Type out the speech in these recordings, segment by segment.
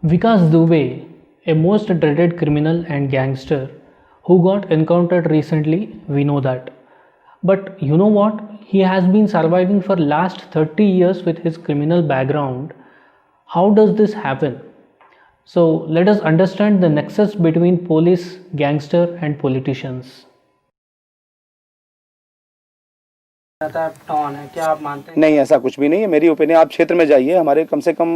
Vikas Dubey, a most dreaded criminal and gangster who got encountered recently, we know that. But you know what? He has been surviving for last 30 years with his criminal background. How does this happen? So let us understand the nexus between police, gangster and politicians. टॉन है, क्या आप मानते हैं? नहीं, ऐसा कुछ भी नहीं है। मेरी ओपिनियन, आप क्षेत्र में जाइए, हमारे कम से कम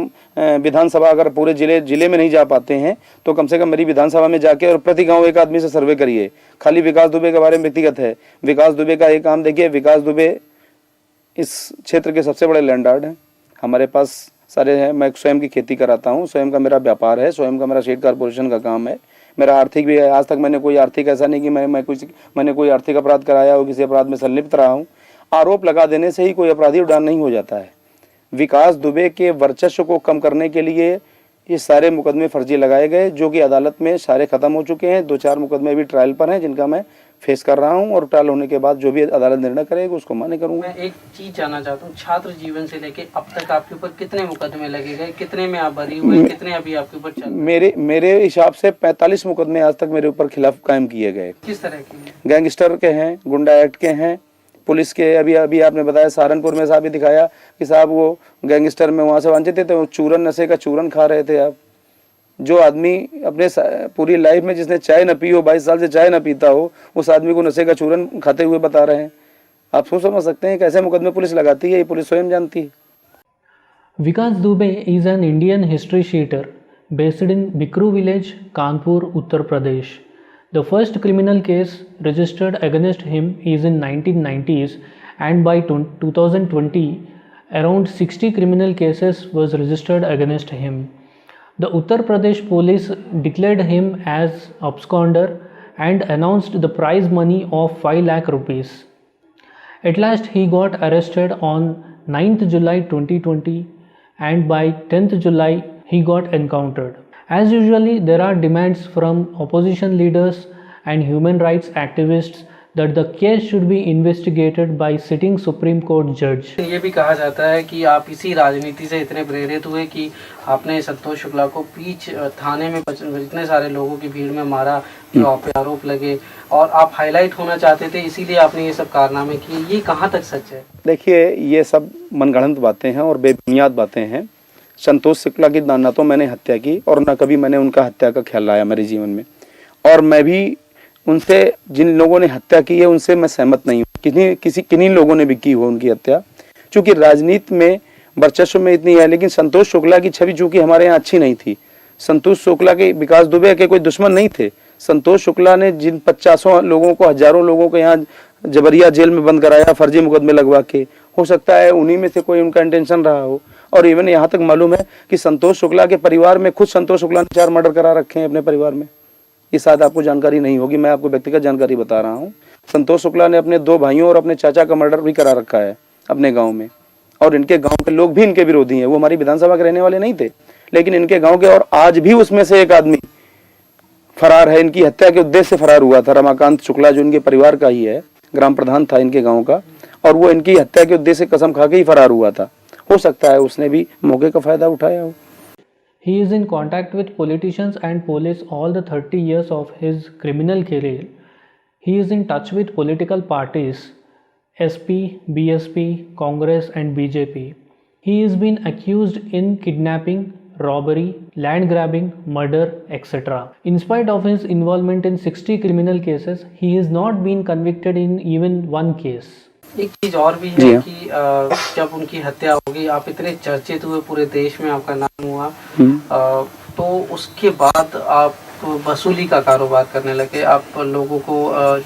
विधानसभा, अगर पूरे जिले में नहीं जा पाते हैं तो कम से कम मेरी विधानसभा में जाके और प्रति गांव एक आदमी से सर्वे करिए। खाली विकास दुबे के बारे में व्यक्तिगत है, विकास दुबे का एक काम देखिए। विकास दुबे इस क्षेत्र के सबसे बड़े लैंडलॉर्ड हैं। हमारे पास सारे हैं। मैं स्वयं की खेती कराता हूँ, स्वयं का मेरा व्यापार है, स्वयं का मेरा स्टेट कॉर्पोरेशन का काम है, मेरा आर्थिक भी है। आज तक मैंने कोई आर्थिक, ऐसा नहीं कि मैंने कोई आर्थिक अपराध कराया हो, किसी अपराध में संलिप्त रहा हूँ। आरोप लगा देने से ही कोई अपराधी उड़ान नहीं हो जाता है। विकास दुबे के वर्चस्व को कम करने के लिए ये सारे मुकदमे फर्जी लगाए गए, जो कि अदालत में सारे खत्म हो चुके हैं। 2-4 मुकदमे भी ट्रायल पर हैं, जिनका मैं फेस कर रहा हूं, और ट्रायल होने के बाद जो भी अदालत निर्णय करेगी उसको मान्य करूंगा। मैं एक चीज जानना चाहता हूँ, छात्र जीवन से लेके अब तक आपके ऊपर कितने मुकदमे लगे गए, कितने में आप बरी हुए, कितने अभी आपके ऊपर चल रहे? मेरे हिसाब से 45 मुकदमे आज तक मेरे ऊपर खिलाफ कायम किए गए। किस तरह के? गैंगस्टर के हैं, गुंडा एक्ट के हैं, पुलिस के। अभी आपने बताया सहारनपुर में साहब, भी दिखाया कि साहब वो गैंगस्टर में वहाँ से वांछित थे, तो चूरन, नशे का चूरन खा रहे थे। आप जो आदमी अपने पूरी लाइफ में जिसने चाय न पी हो, 22 साल से चाय न पीता हो, उस आदमी को नशे का चूरन खाते हुए बता रहे हैं। आप सोच समझ सकते हैं कैसे मुकदमे पुलिस लगाती है, ये पुलिस स्वयं जानती है। Vikas Dubey is an Indian history sheeter based in Bikru village, Kanpur, Uttar Pradesh. The first criminal case registered against him is in 1990s, and by 2020 around 60 criminal cases was registered against him. The Uttar Pradesh police declared him as absconder and announced the prize money of 5 lakh rupees. At last he got arrested on 9th July 2020, and by 10th July he got encountered. As usually, there are demands from opposition leaders and human rights activists that the case should be investigated by sitting Supreme Court judge. ये भी कहा जाता है कि आप इसी राजनीति से इतने प्रेरित हुए कि आपने संतोष शुक्ला को पीछ थाने में इतने सारे लोगों की भीड़ में मारा, जो आप पे आरोप लगे, और आप हाईलाइट होना चाहते थे, इसीलिए आपने ये सब कारनामे किए। ये कहाँ तक सच है? देखिए, ये सब मनगढ़ंत बातें हैं और बेबुनियाद बातें हैं। संतोष शुक्ला की ना तो मैंने हत्या की और ना कभी मैंने उनका हत्या का ख्याल लाया मेरे जीवन में, और मैं भी उनसे, जिन लोगों ने हत्या की है उनसे मैं सहमत नहीं हूँ। किन्हीं लोगों ने भी की हो उनकी हत्या, चूँकि राजनीति में वर्चस्व में इतनी है। लेकिन संतोष शुक्ला की छवि चूँकि हमारे यहाँ अच्छी नहीं थी। संतोष शुक्ला के, विकास दुबे के कोई दुश्मन नहीं थे। संतोष शुक्ला ने जिन 50 लोगों को, हजारों लोगों को यहाँ जबरिया जेल में बंद कराया, फर्जी मुकदमे लगवा के, हो सकता है उन्हीं में से कोई उनका इंटेंशन रहा हो। और इवन यहाँ तक मालूम है कि संतोष शुक्ला के परिवार में, खुद संतोष शुक्ला ने 4 मर्डर करा रखे हैं अपने परिवार में। ये शायद आपको जानकारी नहीं होगी, मैं आपको व्यक्तिगत जानकारी बता रहा हूँ। संतोष शुक्ला ने अपने 2 भाइयों और अपने चाचा का मर्डर भी करा रखा है अपने गाँव में, और इनके गाँव के लोग भी इनके विरोधी हैं। वो हमारी विधानसभा के रहने वाले नहीं थे, लेकिन इनके गाँव के, और आज भी उसमें से एक आदमी फरार है। इनकी हत्या के उद्देश्य से फरार हुआ था रमाकांत शुक्ला, जो इनके परिवार का ही है, ग्राम प्रधान था इनके गांव का, और वो इनकी हत्या के उद्देश्य से कसम खा के ही फरार हुआ था। हो सकता है उसने भी मौके का फायदा उठाया हो। He is in contact with politicians and police all the 30 years of his criminal career. He is in touch with political parties, SP, BSP, Congress and BJP. He is been accused in kidnapping, robbery, land grabbing, murder, etc. In spite of his involvement in 60 criminal cases, he has not been convicted in even one case. एक चीज और भी है कि जब उनकी हत्या होगी, आप इतने चर्चित हुए, पूरे देश में आपका नाम हुआ, तो उसके बाद आप वसूली का कारोबार करने लगे, आप लोगों को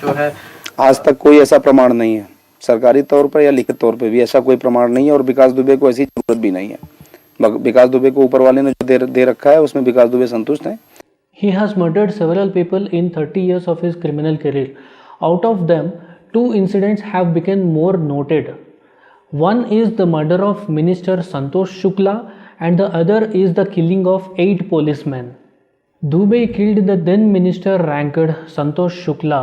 जो है। आज तक कोई ऐसा प्रमाण नहीं है, सरकारी तौर पर या लिखित तौर पर भी ऐसा कोई प्रमाण नहीं है, और विकास दुबे को ऐसी जरूरत भी नहीं है। विकास दुबे को ऊपर वाले ने जो दे रखा है, उसमें विकास दुबे संतुष्ट हैं। He has murdered several people in 30 years of his criminal career. Out of them, 2 incidents have become more noted. One is the murder of Minister Santosh Shukla, and the other is the killing of 8 policemen. Dubey killed the then minister ranked Santosh Shukla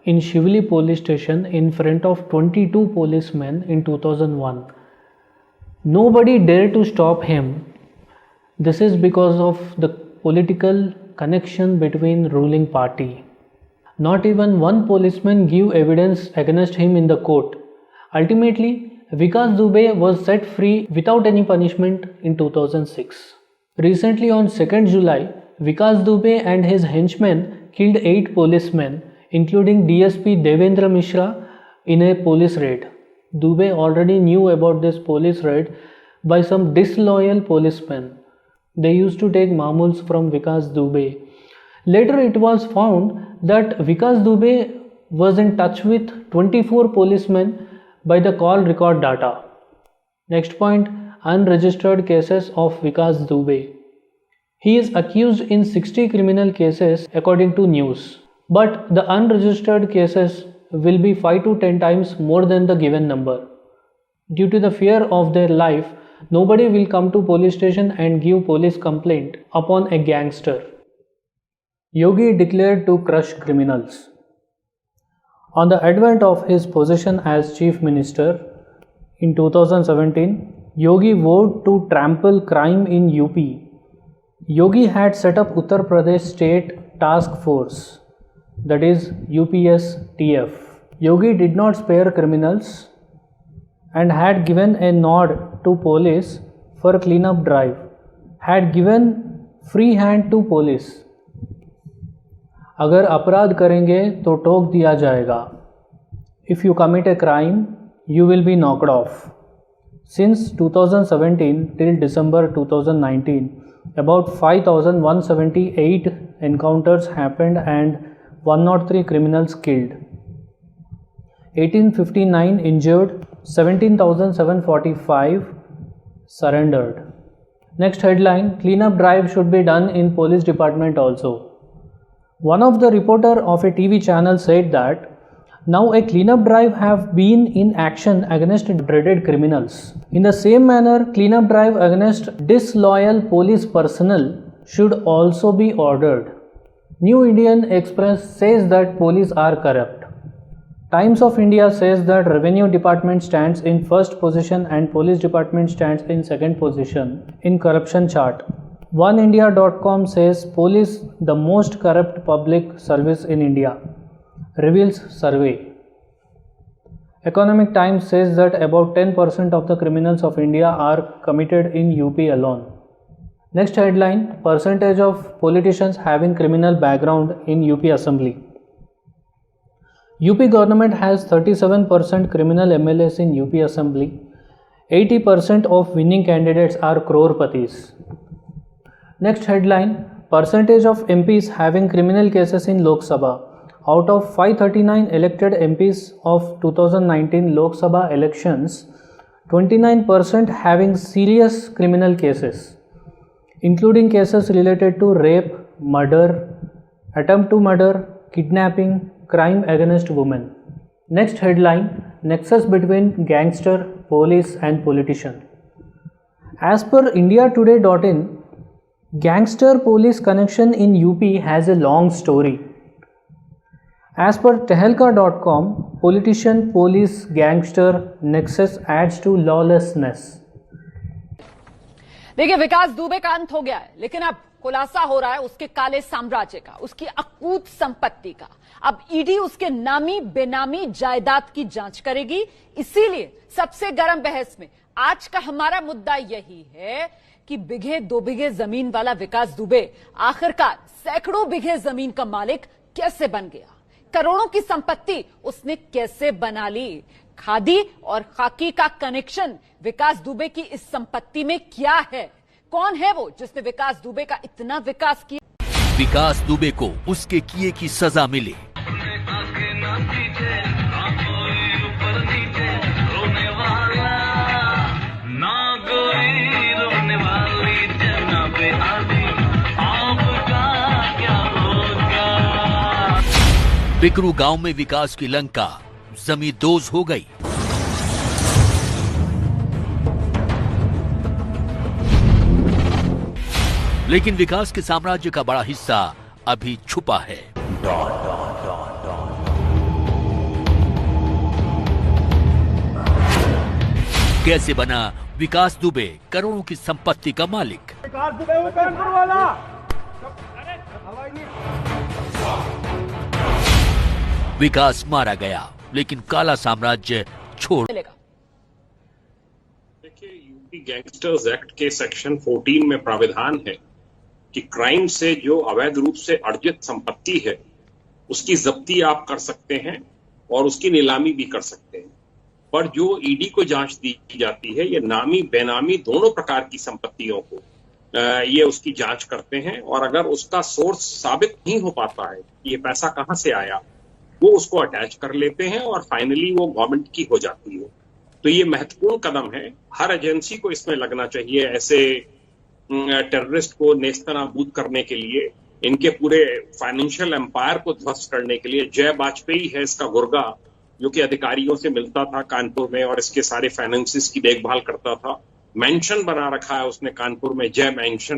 in Shivli police station in front of 22 policemen in 2001. Nobody dared to stop him. This is because of the political connection between ruling party. Not even one policeman gave evidence against him in the court. Ultimately, Vikas Dubey was set free without any punishment in 2006. Recently on 2nd July, Vikas Dubey and his henchmen killed 8 policemen, including DSP Devendra Mishra, in a police raid. Dubey already knew about this police raid by some disloyal policemen. They used to take mamuls from Vikas Dubey. Later it was found that Vikas Dubey was in touch with 24 policemen by the call record data. Next point, unregistered cases of Vikas Dubey. He is accused in 60 criminal cases according to news, but the unregistered cases will be 5 to 10 times more than the given number. Due to the fear of their life, nobody will come to police station and give police complaint upon a gangster. Yogi declared to crush criminals. On the advent of his position as Chief Minister in 2017, Yogi vowed to trample crime in UP. Yogi had set up Uttar Pradesh State Task Force, that is UPSTF. Yogi did not spare criminals and had given a nod to police for cleanup drive, had given free hand to police. अगर अपराध करेंगे तो टोक दिया जाएगा. If you commit a crime, you will be knocked off. Since 2017 till December 2019, about 5,178 encounters happened and 103 criminals killed, 1859 injured, 17,745 surrendered. Next headline, cleanup drive should be done in police department also. One of the reporter of a TV channel said that now a cleanup drive have been in action against dreaded criminals. In the same manner, cleanup drive against disloyal police personnel should also be ordered. New Indian Express says that police are corrupt. Times of India says that Revenue Department stands in first position and Police Department stands in second position in corruption chart. OneIndia.com says police the most corrupt public service in India, reveals survey. Economic Times says that about 10% of the criminals of India are committed in UP alone. Next headline, percentage of politicians having criminal background in UP Assembly. UP government has 37% criminal MLAs in UP Assembly. 80% of winning candidates are crorepati's. Next headline, percentage of MPs having criminal cases in Lok Sabha. Out of 539 elected MPs of 2019 Lok Sabha elections, 29% having serious criminal cases, including cases related to rape, murder, attempt to murder, kidnapping, crime against women. Next headline, nexus between gangster, police and politician. As per indiatoday.in, gangster police connection in UP has a long story. As per Tehelka.com, politician police gangster nexus adds to lawlessness. देखिए, विकास दुबे का अंत हो गया है, लेकिन अब खुलासा हो रहा है उसके काले साम्राज्य का, उसकी अकूत संपत्ति का. अब ईडी उसके नामी बेनामी जायदाद की जांच करेगी. इसीलिए सबसे गर्म बहस में आज का हमारा मुद्दा यही है कि बिघे 2 बिघे जमीन वाला विकास दुबे आखिरकार सैकड़ों बिघे जमीन का मालिक कैसे बन गया, करोड़ों की संपत्ति उसने कैसे बना ली, खादी और खाकी का कनेक्शन विकास दुबे की इस संपत्ति में क्या है, कौन है वो जिसने विकास दुबे का इतना विकास किया. विकास दुबे को उसके किए की सजा मिले. बिकरू गांव में विकास की लंका जमींदोज हो गई. लेकिन विकास के साम्राज्य का बड़ा हिस्सा अभी छुपा है. कैसे बना विकास दुबे करोड़ों की संपत्ति का मालिक। विकास मारा गया लेकिन काला साम्राज्य छोड़। मिलेगा। देखिए, यूपी गैंगस्टर्स एक्ट के सेक्शन 14 में प्राविधान है कि क्राइम से जो अवैध रूप से अर्जित संपत्ति है उसकी जब्ती आप कर सकते हैं और उसकी नीलामी भी कर सकते हैं। पर जो ईडी को जांच दी जाती है, ये नामी बेनामी दोनों प्रकार की संपत्तियों को ये उसकी जांच करते हैं, और अगर उसका सोर्स साबित नहीं हो पाता है कि ये पैसा कहां से आया, वो उसको अटैच कर लेते हैं और फाइनली वो गवर्नमेंट की हो जाती है। तो ये महत्वपूर्ण कदम है, हर एजेंसी को इसमें लगना चाहिए ऐसे टेररिस्ट को नेस्तनाबूद करने के लिए, इनके पूरे फाइनेंशियल एम्पायर को ध्वस्त करने के लिए। जय वाजपेयी है इसका गुर्गा, जो कि अधिकारियों से मिलता था कानपुर में और इसके सारे फाइनेंसिस की देखभाल करता था। मेंशन बना रखा है उसने कानपुर में, जय मेंशन।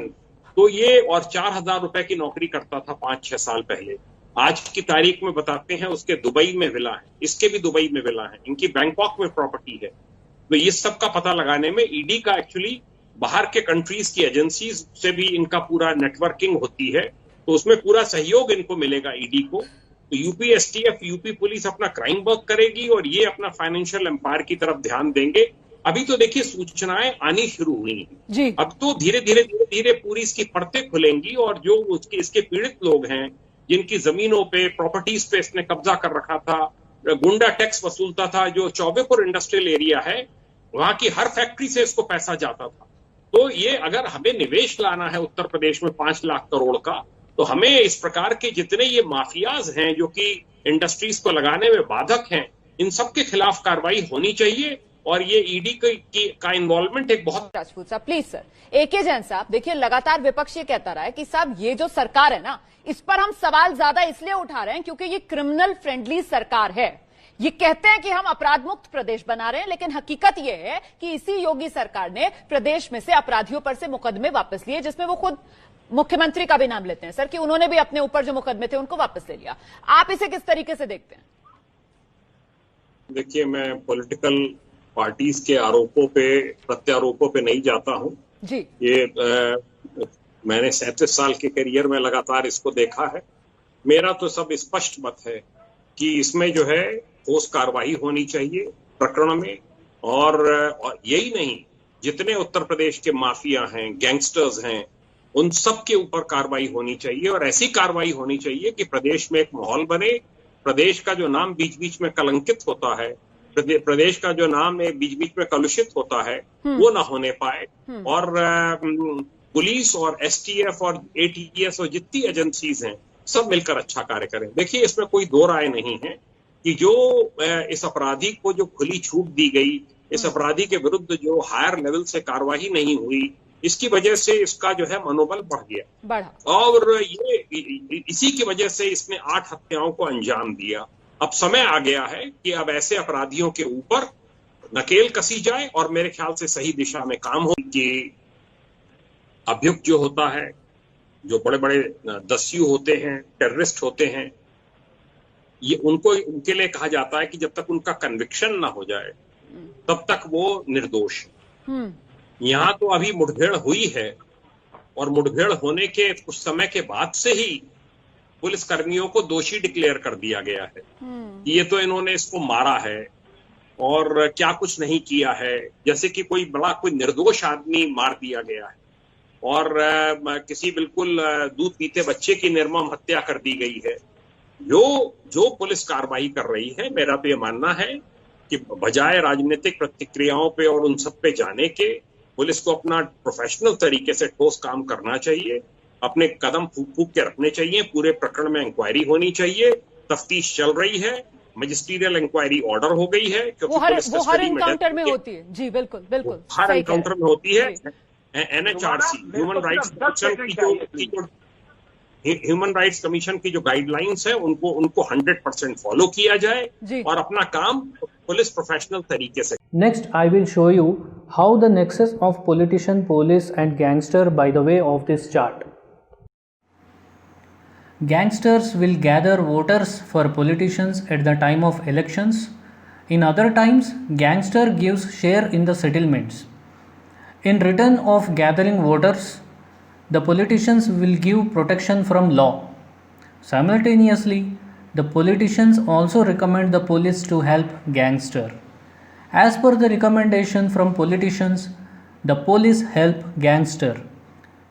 तो ये और 4,000 रुपए की नौकरी करता था 5-6 साल पहले। आज की तारीख में बताते हैं उसके दुबई में विला है, इसके भी दुबई में विला है, इनकी बैंकॉक में प्रॉपर्टी है। तो ये सब का पता लगाने में ईडी का एक्चुअली बाहर के कंट्रीज की एजेंसीज से भी इनका पूरा नेटवर्किंग होती है, तो उसमें पूरा सहयोग इनको मिलेगा ईडी को। तो यूपी एसटीएफ, यूपी पुलिस अपना क्राइम वर्क करेगी और ये अपना फाइनेंशियल एम्पायर की तरफ ध्यान देंगे। अभी तो देखिए सूचनाएं आनी शुरू हुई हैं, अब तो धीरे धीरे पूरी इसकी परतें खुलेंगी, और जो इसके पीड़ित लोग हैं जिनकी जमीनों पे, प्रॉपर्टीज पे इसने कब्जा कर रखा था, गुंडा टैक्स वसूलता था, जो चौबेपुर इंडस्ट्रियल एरिया है वहां की हर फैक्ट्री से इसको पैसा जाता था। तो ये अगर हमें निवेश लाना है उत्तर प्रदेश में 5 लाख करोड़ का, तो हमें इस प्रकार के जितने ये माफियाज हैं जो कि इंडस्ट्रीज को लगाने में बाधक हैं, इन सब के खिलाफ कार्रवाई होनी चाहिए। और ये ईडी का इन्वॉल्वमेंट एक बहुत। राजपूत साहब प्लीज सर। एके जैन साहब, देखिए लगातार विपक्ष ये कहता रहा है कि साहब ये जो सरकार है ना, इस पर हम सवाल ज्यादा इसलिए उठा रहे हैं क्योंकि ये क्रिमिनल फ्रेंडली सरकार है। ये कहते हैं कि हम अपराध मुक्त प्रदेश बना रहे हैं, लेकिन हकीकत ये है कि इसी योगी सरकार ने प्रदेश में से अपराधियों पर से मुकदमे वापस लिए, जिसमें वो खुद मुख्यमंत्री का भी नाम लेते हैं सर कि उन्होंने भी अपने ऊपर जो मुकदमे थे उनको वापस ले लिया। आप इसे किस तरीके से देखते हैं? देखिए, मैं पॉलिटिकल पार्टीज के आरोपों पे, प्रत्यारोपों पे नहीं जाता हूं जी। ये मैंने 37 साल के करियर में लगातार इसको देखा है। मेरा तो सब स्पष्ट मत है कि इसमें जो है ठोस कार्रवाई होनी चाहिए प्रकरण में, और यही नहीं, जितने उत्तर प्रदेश के माफिया हैं, गैंगस्टर्स हैं, उन सब के ऊपर कार्रवाई होनी चाहिए। और ऐसी कार्रवाई होनी चाहिए कि प्रदेश में एक माहौल बने, प्रदेश का जो नाम बीच बीच में कलंकित होता है, प्रदेश का जो नाम बीच बीच में कलुषित होता है, वो ना होने पाए। और पुलिस और एसटीएफ और एटीएस और जितनी एजेंसीज हैं सब मिलकर अच्छा कार्य करें। देखिए, इसमें कोई दो राय नहीं है कि जो इस अपराधी को जो खुली छूट दी गई, इस अपराधी के विरुद्ध जो हायर लेवल से कार्रवाई नहीं हुई, इसकी वजह से इसका जो है मनोबल बढ़ गया, और ये इसी की वजह से इसने 8 हत्याओं को अंजाम दिया। अब समय आ गया है कि अब ऐसे अपराधियों के ऊपर नकेल कसी जाए, और मेरे ख्याल से सही दिशा में काम हो कि अभियुक्त जो होता है, जो बड़े बड़े दस्यु होते हैं, टेररिस्ट होते हैं, ये उनके लिए कहा जाता है कि जब तक उनका कन्विक्शन ना हो जाए तब तक वो निर्दोष। यहाँ तो अभी मुठभेड़ हुई है, और मुठभेड़ होने के कुछ समय के बाद से ही पुलिस कर्मियों को दोषी डिक्लेयर कर दिया गया है कि ये तो इन्होंने इसको मारा है और क्या कुछ नहीं किया है, जैसे कि कोई निर्दोष आदमी मार दिया गया है, और किसी बिल्कुल दूध पीते बच्चे की निर्मम हत्या कर दी गई है। जो पुलिस कार्रवाई कर रही है, मेरा तो ये मानना है कि बजाय राजनीतिक प्रतिक्रियाओं पे और उन सब पे जाने के, पुलिस को अपना प्रोफेशनल तरीके से ठोस काम करना चाहिए, अपने कदम फूक के रखने चाहिए, पूरे प्रकरण में इंक्वायरी होनी चाहिए, तफ्तीश चल रही है, मजिस्ट्रियल इंक्वायरी ऑर्डर हो गई है, क्योंकि वो हर एनकाउंटर में होती है। जी बिल्कुल बिल्कुल, हर एनकाउंटर में होती है। एनएचआरसी, ह्यूमन राइट्स कमीशन की जो गाइडलाइंस है उनको 100% फॉलो किया जाए, और अपना काम पुलिस प्रोफेशनल तरीके से। Next, I will show you how the nexus of politician, police and gangster by the way of this chart. Gangsters will gather voters for politicians at the time of elections. In other times, gangster gives share in the settlements. In return of gathering voters, the politicians will give protection from law. Simultaneously, the politicians also recommend the police to help gangster. As per the recommendation from politicians, the police help gangster.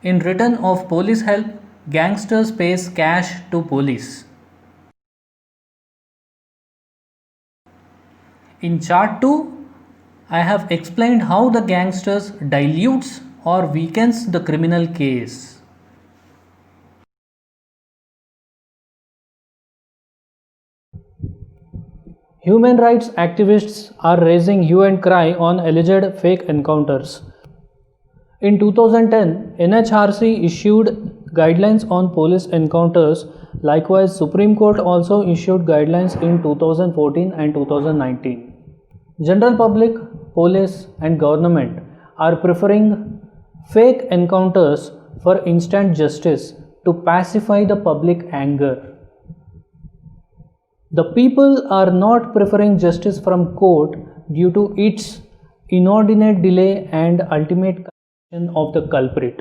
In return of police help, gangsters pays cash to police. In chart 2, I have explained how the gangsters dilutes or weakens the criminal case. Human rights activists are raising hue and cry on alleged fake encounters. In 2010, NHRC issued guidelines on police encounters. Likewise, Supreme Court also issued guidelines in 2014 and 2019. General public, police and government are preferring fake encounters for instant justice to pacify the public anger. The people are not preferring justice from court due to its inordinate delay and ultimate conviction of the culprit.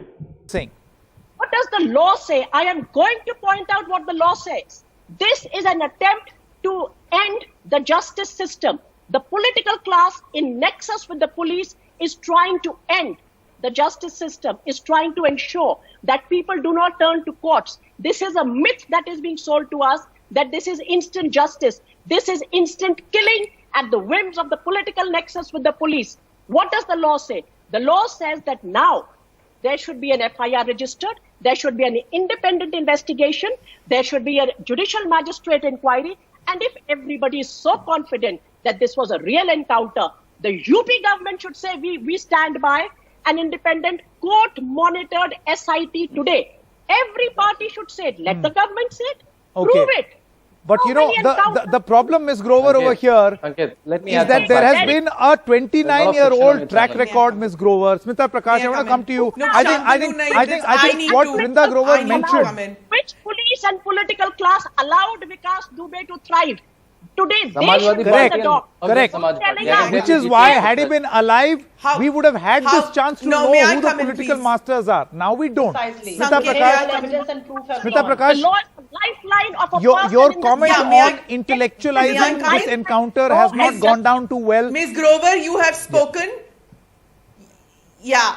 What does the law say? I am going to point out what the law says. This is an attempt to end the justice system. The political class in nexus with the police is trying to end the justice system, is trying to ensure that people do not turn to courts. This is a myth that is being sold to us, that this is instant justice. This is instant killing at the whims of the political nexus with the police. What does the law say? The law says that now there should be an FIR registered, there should be an independent investigation, there should be a judicial magistrate inquiry, and if everybody is so confident that this was a real encounter, the UP government should say we stand by an independent court-monitored SIT today. Every party should say it. Let the government say it. Okay. Prove it. But How you know, many the encounters? problem, Ms. Grover, over here let me is add that some there has fact. been a 29-year-old track Let me record, Ms. Grover. Smita Prakash, I want to come to you. No, I Shantanu, think what Vrinda Grover I need to mentioned. come in. Which police and political class allowed Vikas Dubey to thrive? Today, they Samajwadi should Correct. be the dog. Correct. Samaj Telling Party. us. Which is why, had he been alive, How- we would have had how- this chance to No, know may I who the come in, political please? masters are. Now we don't. Precisely. Smita Sanket, Prakash, may I- Smita The Prakash, law is the lifeline of a your person in comment this Yeah, may I- on intellectualizing may I- this encounter has not gone down too well. Ms. Grover, you have spoken. Yeah.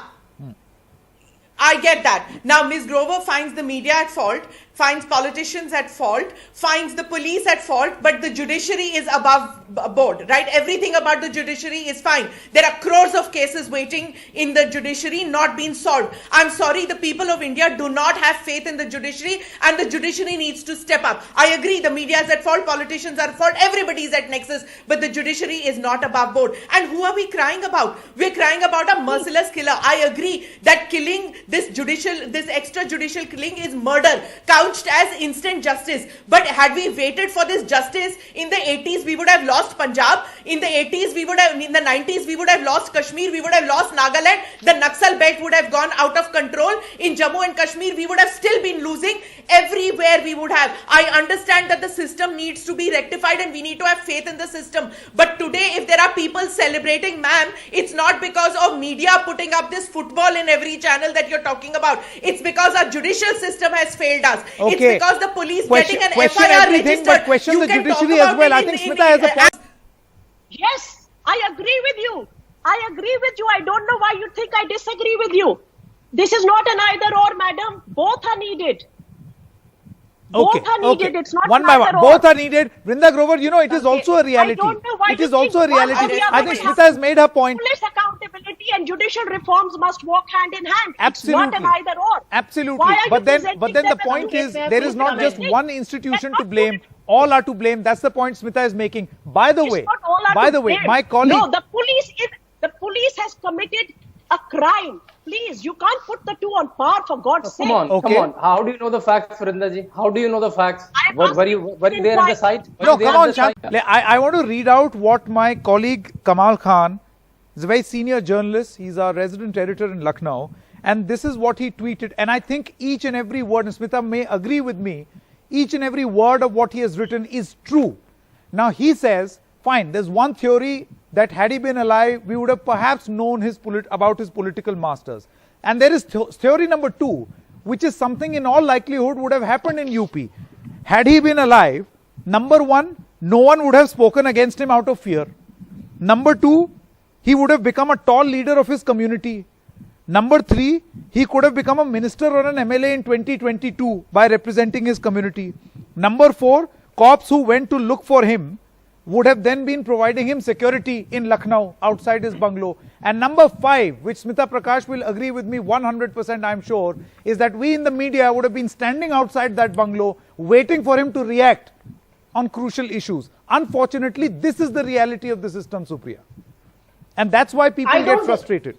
I get that. Now, Ms. Grover finds the media at fault, finds politicians at fault, finds the police at fault, but the judiciary is above board, right? Everything about the judiciary is fine. There are crores of cases waiting in the judiciary not being solved. I'm sorry, the people of India do not have faith in the judiciary, and the judiciary needs to step up. I agree, the media is at fault, politicians are at fault, everybody is at nexus, but the judiciary is not above board. And who are we crying about? We're crying about a merciless killer. I agree that killing this extrajudicial killing is murder, couched as instant justice. But had we waited for this justice in the 80s, we would have lost Punjab. In the 80s, in the 90s, we would have lost Kashmir. We would have lost Nagaland. The Naxal belt would have gone out of control. In Jammu and Kashmir, we would have still been losing. Everywhere we would have. I understand that the system needs to be rectified and we need to have faith in the system. But today, if there are people celebrating, ma'am, it's not because of media putting up this football in every channel that you're talking about. It's because our judicial system has failed us. It's Okay. because the police Question getting an everything, FIR but registered. question You the can talk judiciary as about well. it I in- think in- Smita has a point. Yes, I agree with you. I agree with you. I don't know why you think I disagree with you. This is not an either or, madam. Both are needed. Okay, Both are needed. okay. It's not One by one. either or. Both are needed. Vrinda Grover, you know, it is also a reality. I don't know why It you is also a think one reality. or the I other think will Smita has made her point. Police accountability and judicial reforms must walk hand in hand. Absolutely. It's not an either or. Absolutely. Why are you But then presenting the them as point if is, they're there is not just criminal? one institution That's to not blame. true. All are to blame. That's the point Smita is making. By the It's way, not all are by to the way, blame. my colleague. No, the police has committed a crime. Please, you can't put the two on par, for God's sake. Come on, Okay. come on. How do you know the facts, Vrindaji? How do you know the facts? I Were you asked there at the why- site? Were No, you there come at on, the Shant. site? I want to read out what my colleague Kamal Khan, he's a very senior journalist, he's our resident editor in Lucknow, and this is what he tweeted. And I think each and every word, and Smita may agree with me, each and every word of what he has written is true. Now he says, fine, there's one theory that had he been alive, we would have perhaps known about his political masters. And there is theory number 2, which is something in all likelihood would have happened in UP. Had he been alive, number 1, no one would have spoken against him out of fear. Number 2, he would have become a tall leader of his community. Number 3, he could have become a minister or an MLA in 2022 by representing his community. Number 4, cops who went to look for him would have then been providing him security in Lucknow outside his bungalow. And number 5, which Smita Prakash will agree with me 100% I'm sure, is that we in the media would have been standing outside that bungalow waiting for him to react on crucial issues. Unfortunately, this is the reality of the system, Supriya. And that's why people get frustrated.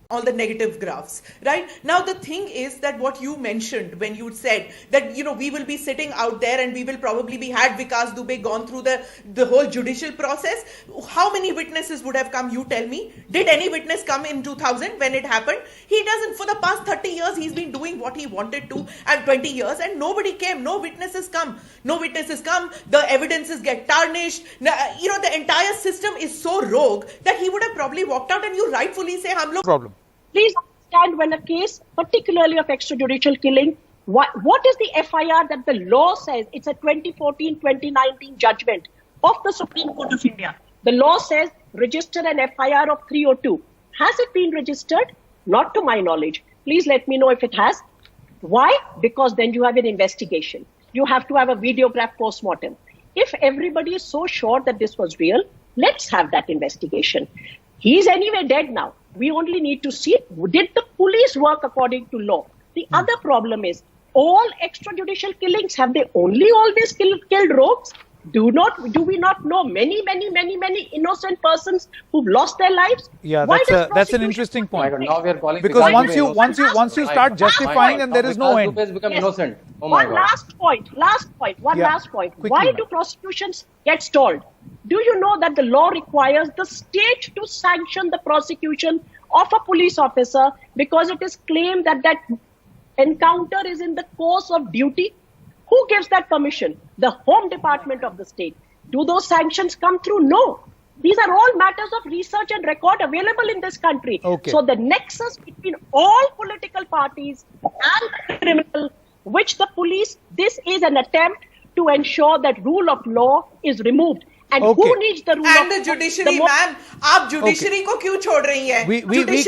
All the negative graphs, right? Now the thing is that what you mentioned when you said that, you know, we will be sitting out there and we will probably be, had Vikas Dubey gone through the whole judicial process, how many witnesses would have come? You tell me. Did any witness come in 2000 when it happened? He doesn't. For the past 30 years, he's been doing what he wanted to, and 20 years, and nobody came. No witnesses come. No witnesses come. The evidences get tarnished. You know, the entire system is so rogue that he would have probably walked out, and you rightfully say, "Hum log." Problem. Please understand, when a case, particularly of extrajudicial killing, what is the FIR that the law says? It's a 2014-2019 judgment of the Supreme Court of India. The law says register an FIR of 302. Has it been registered? Not to my knowledge. Please let me know if it has. Why? Because then you have an investigation. You have to have a videograph post-mortem. If everybody is so sure that this was real, let's have that investigation. He is anyway dead now. We only need to see, did the police work according to law? The other problem is, all extrajudicial killings, have they only always killed rogues? Do we not know many innocent persons who've lost their lives? Yeah, that's an interesting point. Now we are calling because once you start justifying, and there is no end. Become innocent. Oh my God. Last point. Quickly, Why do prosecutions get stalled? Do you know that the law requires the state to sanction the prosecution of a police officer because it is claimed that that encounter is in the course of duty? Who gives that permission? The Home Department of the state. Do those sanctions come through? No. These are all matters of research and record available in this country. Okay. So the nexus between all political parties and criminal, which the police, this is an attempt to ensure that rule of law is removed. And who needs the rule and the judiciary, ma'am? आप judiciary को क्यों छोड़ रही हैं? We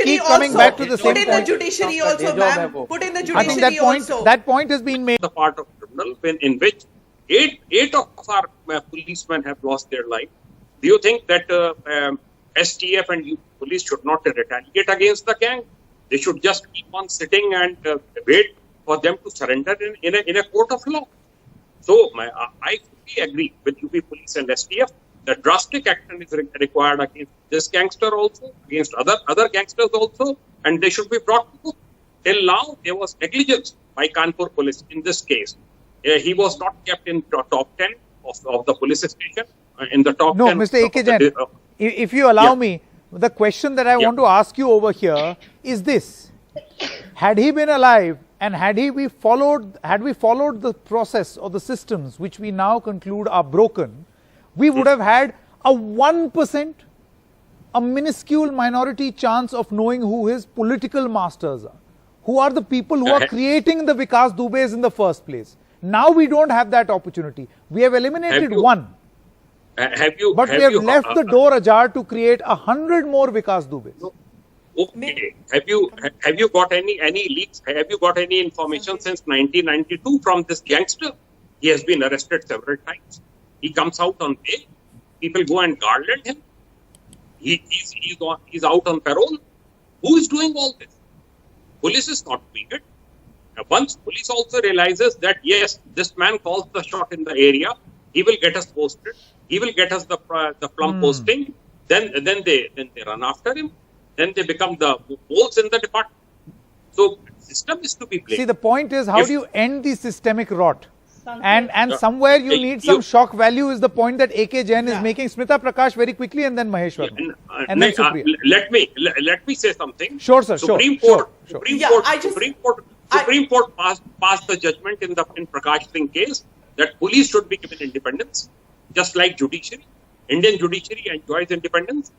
keep coming back to the same point. Put in the judiciary also, ma'am. Put in the judiciary also. That point has been made. The part of criminal in which eight of our policemen have lost their life. Do you think that STF and police should not retaliate against the gang? They should just keep on sitting and wait for them to surrender in a court of law. So I fully agree with UP Police and STF that drastic action is required against this gangster also, against other gangsters also, and they should be brought to book. Till now, there was negligence by Kanpur police in this case. He was not kept in top 10 of the police station, in the top 10. No, Mr. A.K. Jain, if you allow me, the question that I want to ask you over here is this. Had he been alive, and had we followed the process or the systems which we now conclude are broken, we would have had a 1%, a minuscule minority chance of knowing who his political masters are, who are the people who are creating the Vikas Dube's in the first place. Now we don't have that opportunity. We have eliminated one. But we have left the door ajar to create 100 more Vikas Dube's. No. Okay. Have you got any leaks? Have you got any information since 1992 from this gangster? He has been arrested several times. He comes out on bail. People go and garland him. He's out on parole. Who is doing all this? Police is not doing it. Once police also realizes that yes, this man calls the shot in the area, he will get us posted. He will get us the plum posting. Then they run after him. Then they become the holes in the department. So system is to be blamed. See, the point is, how do you end the systemic rot? And somewhere you need some shock value is the point that A.K. Jain is making. Smita Prakash very quickly, and then Mahesh Verma. And then Supriya. Let me say something. Sure, sir. Supreme Court passed the judgment in Prakash Singh case that police should be given independence, just like judiciary. Indian judiciary enjoys independence.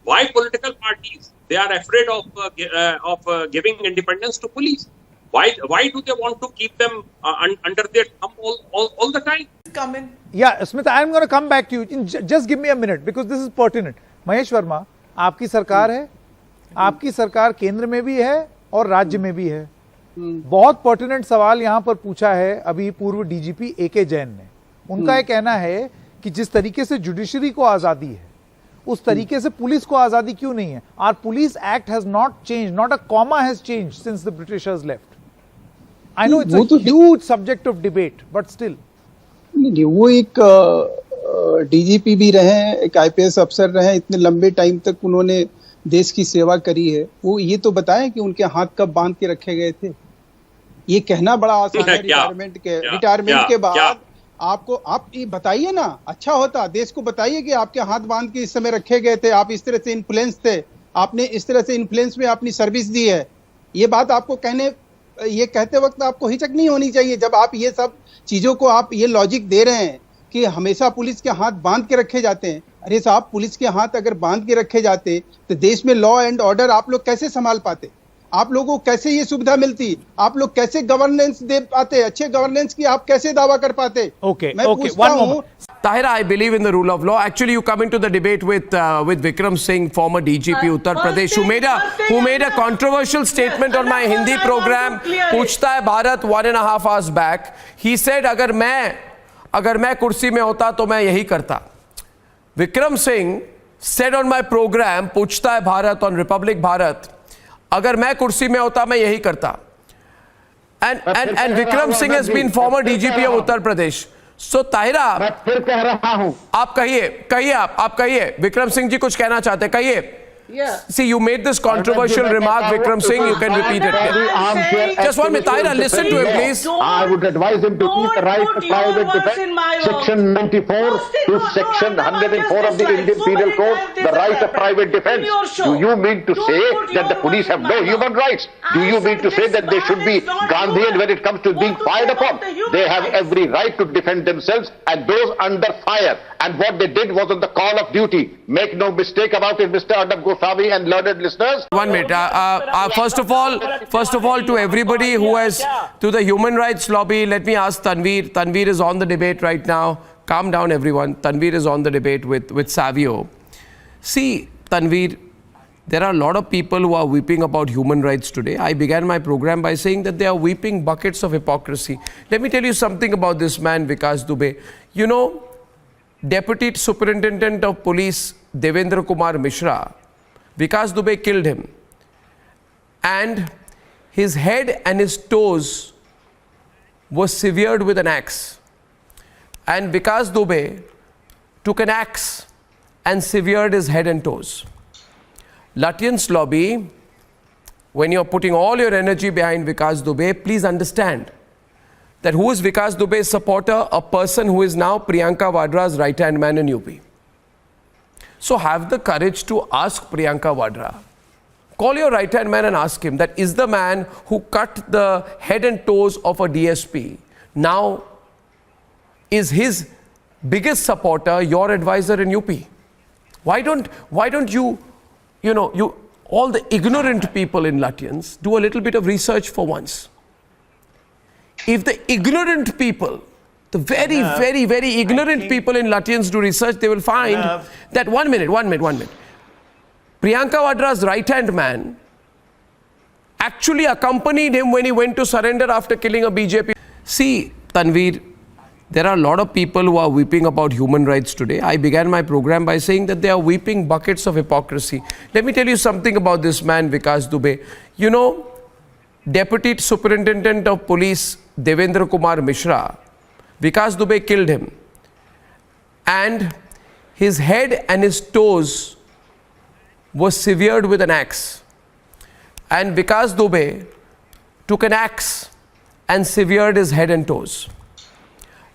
Why political parties? They are afraid of giving independence to police. Why do they want to keep them under their thumb all the time? Come in. Yeah, Smita, I'm going to come back to you. Just give me a minute because this is pertinent. Mahesh Verma, आपकी सरकार है, आपकी सरकार केंद्र में भी है और राज्य में भी है. बहुत पर्टिनेंट सवाल यहां पर पूछा है अभी पूर्व डीजीपी एके जैन ने. उनका यह कहना है कि जिस तरीके से जुडिशरी को आजादी है उस तरीके से पुलिस को आजादी क्यों नहीं है. Our police act has not change, not a comma has change since the Britishers left. I know it's a huge subject of debate but still. नहीं, वो एक डीजीपी भी रहे, एक आईपीएस अफसर रहे, इतने लंबे टाइम तक उन्होंने देश की सेवा करी है. वो ये तो बताएं कि उनके हाथ कब बांध के रखे गए थे. ये कहना बड़ा आसान है. रिटायरमेंट के बाद आपको आप ये बताइए ना, अच्छा होता. देश को बताइए कि आपके हाथ बांध के इस समय रखे गए थे, आप इस तरह से इन्फ्लुएंस थे, आपने इस तरह से इन्फ्लुएंस में अपनी सर्विस दी है. ये बात आपको ये कहते वक्त आपको हिचक नहीं होनी चाहिए. जब आप ये सब चीजों को आप ये लॉजिक दे रहे हैं कि हमेशा पुलिस के हाथ बांध के रखे जाते हैं. अरे साहब, पुलिस के हाथ अगर बांध के रखे जाते तो देश में लॉ एंड ऑर्डर आप लोग कैसे संभाल पाते? आप लोगों को कैसे ये सुविधा मिलती? आप लोग कैसे गवर्नेंस दे पाते? अच्छे गवर्नेंस की आप कैसे दावा कर पाते? मैं पूछता हूं. Tahira, I believe in the rule of law. Actually, you come into the debate with Vikram Singh, former DGP Uttar Pradesh, who made a controversial statement on my Hindi program. पूछता है Bharat 1.5 hours back. He said, अगर मैं कुर्सी में होता तो मैं यही करता. Vikram Singh said on my program, पूछता है भारत on Republic Bharat, अगर मैं कुर्सी में होता मैं यही करता. And Vikram Singh has been former DGP of Uttar Pradesh. So Tahira, मैं फिर कह रहा हूं. आप कहिए आप कहिए. विक्रम सिंह जी कुछ कहना चाहते हैं, कहिए. See, you made this controversial remark, Vikram Singh. You can repeat it. Just 1 minute, Tahira, listen to him, please. I would advise him to keep the right to private defense. Section 94 to Section 104 of the Indian Penal Code, the right of private defense. Do you mean to say that the police have no human rights? Do you mean to say that they should be Gandhian when it comes to being fired upon? They have every right to defend themselves and those under fire. And what they did was on the call of duty. Make no mistake about it, Mr. Arnab Goswami and learned listeners. 1 minute. First of all, to everybody who has, to the human rights lobby, let me ask Tanveer. Tanveer is on the debate right now. Calm down, everyone. Tanveer is on the debate with Savio. See, Tanveer, there are a lot of people who are weeping about human rights today. I began my program by saying that they are weeping buckets of hypocrisy. Let me tell you something about this man, Vikas Dubey. You know, Deputy Superintendent of Police Devendra Kumar Mishra, Vikas Dubey killed him, and his head and his toes were severed with an axe. And Vikas Dubey took an axe and severed his head and toes. Lutyens lobby, when you're putting all your energy behind Vikas Dubey, please understand that who is Vikas Dubey's supporter? A person who is now Priyanka Vadra's right-hand man in UP. So have the courage to ask Priyanka Vadra. Call your right-hand man and ask him that is the man who cut the head and toes of a DSP. Now, is his biggest supporter your advisor in UP? Why don't you all the ignorant people in Lutyens do a little bit of research for once? If the ignorant people, the very ignorant people in Lutyens do research, they will find that one minute. Priyanka Vadra's right-hand man actually accompanied him when he went to surrender after killing a BJP. See, Tanveer, there are a lot of people who are weeping about human rights today. I began my program by saying that they are weeping buckets of hypocrisy. Let me tell you something about this man, Vikas Dubey. You know, Deputy Superintendent of Police Devendra Kumar Mishra, Vikas Dubey killed him, and his head and his toes were severed with an axe. And Vikas Dubey took an axe and severed his head and toes.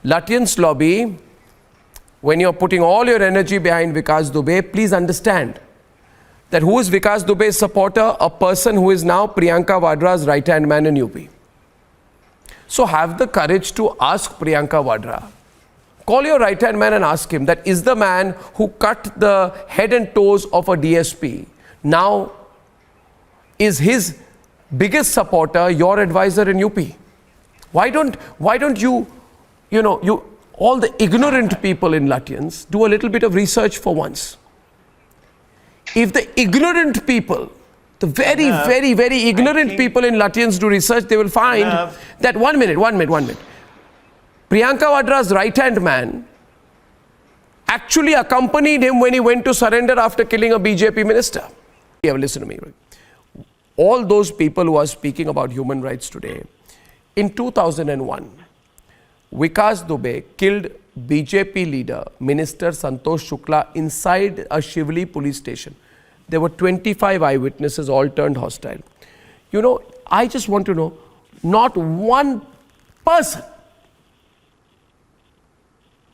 Lutyens lobby, when you're putting all your energy behind Vikas Dubey, please understand that who is Vikas Dubey's supporter? A person who is now Priyanka Vadra's right-hand man in UP. So have the courage to ask Priyanka Vadra. Call your right-hand man and ask him that is the man who cut the head and toes of a DSP now is his biggest supporter your advisor in UP? Why don't you all the ignorant people in Lutyens do a little bit of research for once? If the ignorant people, the very, very, very ignorant people in Lutyens do research, they will find that one minute. Priyanka Vadra's right-hand man actually accompanied him when he went to surrender after killing a BJP minister. Listen to me. All those people who are speaking about human rights today, in 2001, Vikas Dubey killed BJP leader, Minister Santosh Shukla inside a Shivli police station. There were 25 eyewitnesses, all turned hostile. I just want to know, not one person,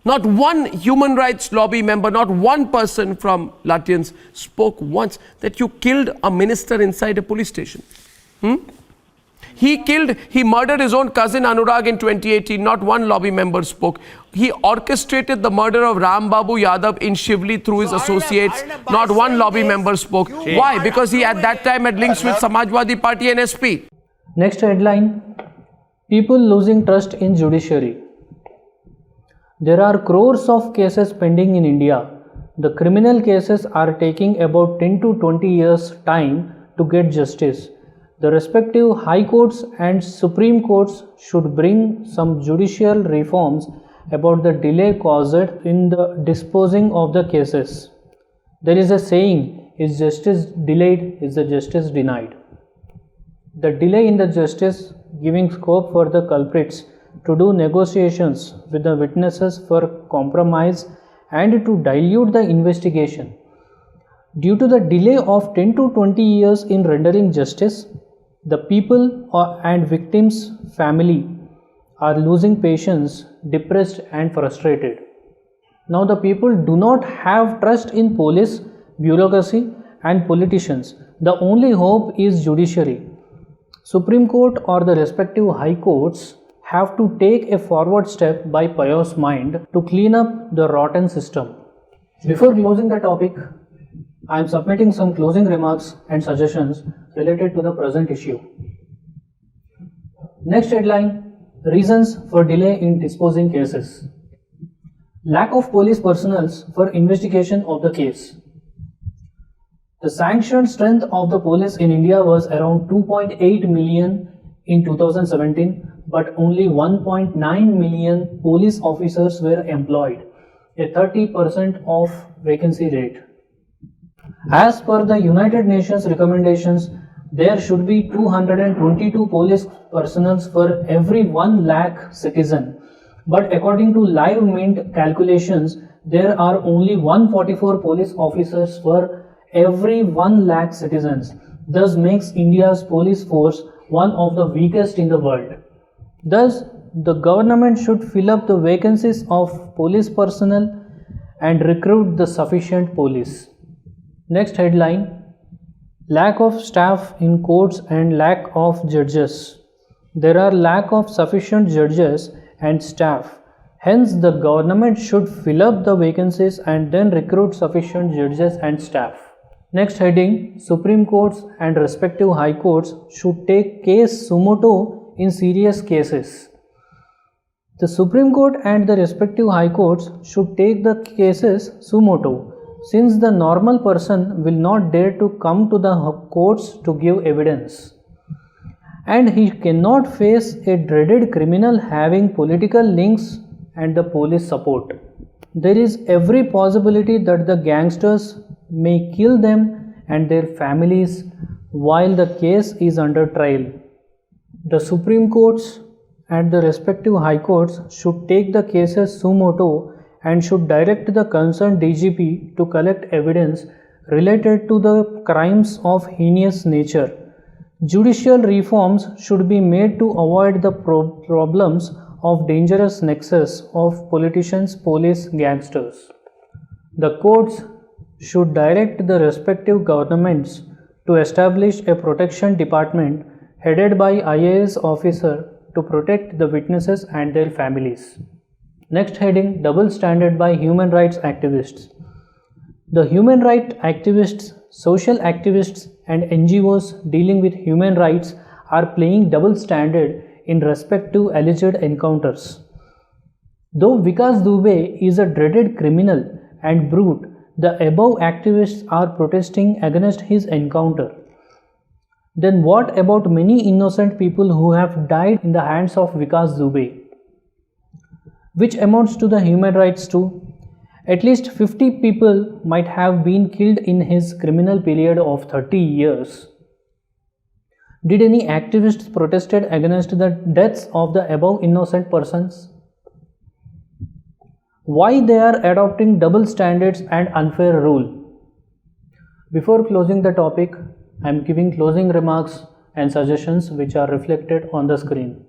not one human rights lobby member, not one person from Lutyens spoke once that you killed a minister inside a police station. He murdered his own cousin Anurag in 2018. Not one lobby member spoke. He orchestrated the murder of Ram Babu Yadav in Shivli through his associates. Not one lobby member spoke. Why? Because he at that time had links with Samajwadi Party and SP. Next headline, people losing trust in judiciary. There are crores of cases pending in India. The criminal cases are taking about 10 to 20 years time to get justice. The respective high courts and supreme courts should bring some judicial reforms about the delay caused in the disposing of the cases. There is a saying, is justice delayed, is the justice denied. The delay in the justice giving scope for the culprits to do negotiations with the witnesses for compromise and to dilute the investigation. Due to the delay of 10 to 20 years in rendering justice, the people and victims' family are losing patience, depressed and frustrated. Now the people do not have trust in police, bureaucracy and politicians. The only hope is judiciary. Supreme Court or the respective high courts have to take a forward step by pious mind to clean up the rotten system. Before closing the topic, I am submitting some closing remarks and suggestions related to the present issue. Next headline, reasons for delay in disposing cases. Lack of police personnel for investigation of the case. The sanctioned strength of the police in India was around 2.8 million in 2017, but only 1.9 million police officers were employed, a 30% of vacancy rate. As per the United Nations recommendations, there should be 222 police personnel for every 1 lakh citizen. But according to Live Mint calculations, there are only 144 police officers for every 1 lakh citizens. Thus makes India's police force one of the weakest in the world. Thus, the government should fill up the vacancies of police personnel and recruit the sufficient police. Next headline, lack of staff in courts and lack of judges. There are lack of sufficient judges and staff. Hence, the government should fill up the vacancies and then recruit sufficient judges and staff. Next heading, Supreme Courts and respective high courts should take case sumo moto in serious cases. The Supreme Court and the respective high courts should take the cases sumo moto, since the normal person will not dare to come to the courts to give evidence. And he cannot face a dreaded criminal having political links and the police support. There is every possibility that the gangsters may kill them and their families while the case is under trial. The Supreme Courts and the respective high courts should take the cases sumo moto and should direct the concerned DGP to collect evidence related to the crimes of heinous nature. Judicial reforms should be made to avoid the problems of dangerous nexus of politicians, police, gangsters. The courts should direct the respective governments to establish a protection department headed by IAS officer to protect the witnesses and their families. Next heading, double standard by human rights activists. The human rights activists, social activists and NGOs dealing with human rights are playing double standard in respect to alleged encounters. Though Vikas Dubey is a dreaded criminal and brute, the above activists are protesting against his encounter. Then what about many innocent people who have died in the hands of Vikas Dubey? Which amounts to the human rights too. At least 50 people might have been killed in his criminal period of 30 years. Did any activists protested against the deaths of the above innocent persons? Why they are adopting double standards and unfair rule? Before closing the topic, I am giving closing remarks and suggestions which are reflected on the screen.